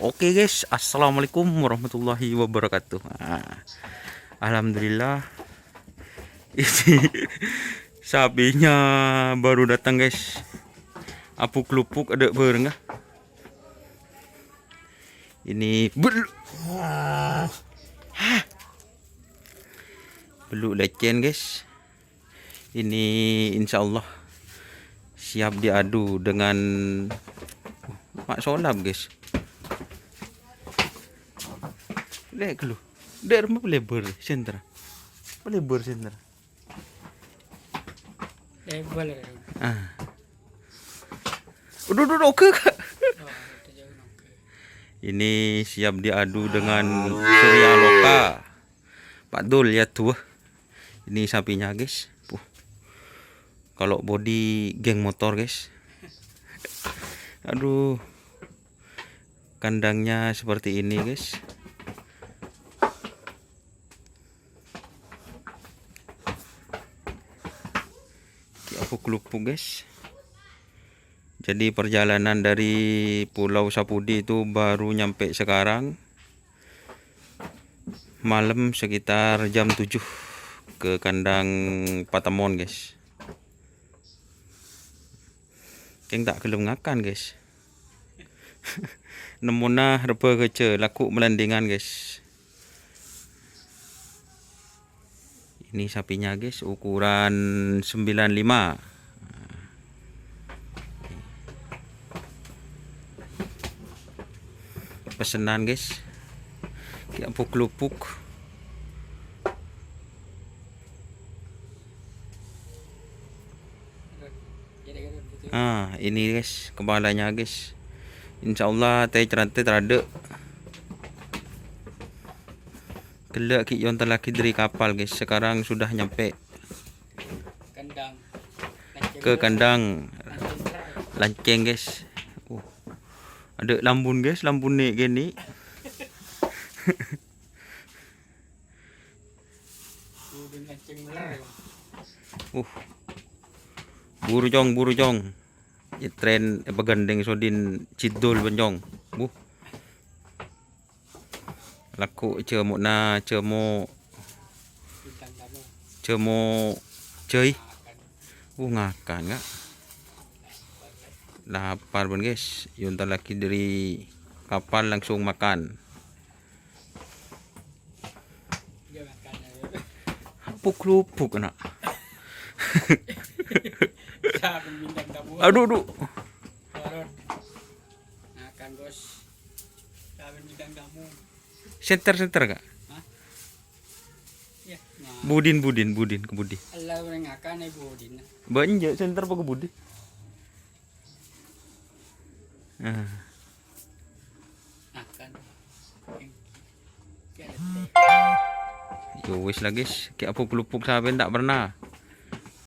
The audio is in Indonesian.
Oke guys, assalamualaikum warahmatullahi wabarakatuh. Alhamdulillah, ini sapinya baru datang guys. Apuk lupuk ada berenggah. Ini beluk lecen guys. Ini insya Allah siap diadu dengan mak solab guys. Dek lu, dek rumah lebar center, lebar center. Lebar. Udah oke kak. Ini siap diadu dengan Surya Loka. Pak Dul ya tuh. Ini sapinya guys. Kalau body geng motor guys. Aduh. Kandangnya seperti ini guys. Aku kelupuk guys. Jadi perjalanan dari Pulau Sapudi itu baru nyampe sekarang. Malam sekitar jam 7 ke kandang Patamon guys. Keng tak kelem ngakan guys. Nemuna reba kece laku melandingan guys. Ini sapinya guys, ukuran 95. Pesenan guys. Kayak lupuk. Ini guys, kepalanya guys. Insyaallah teh cerantai terada. Kelak yon telaki dari kapal guys. Sekarang sudah nyampe Kandang. ke kandang lanceng guys. Ada lambun guys, lambun nih gini. Buru jong. Tren pegandeng sodin cidul benjong. Laku cemo cuy. Ngakan enggak? Lapar pun guys. Yung laki dari kapal langsung makan. Lupuk nak. Aduh. Makan bos. Kawin bidang kamu. Center kak. Ya. Budin ke Budi. Allah orang akan budin. Banyak center apa ke Budi? Akan. Yo wis lah guys, kayak apa kelupuk saben tak pernah.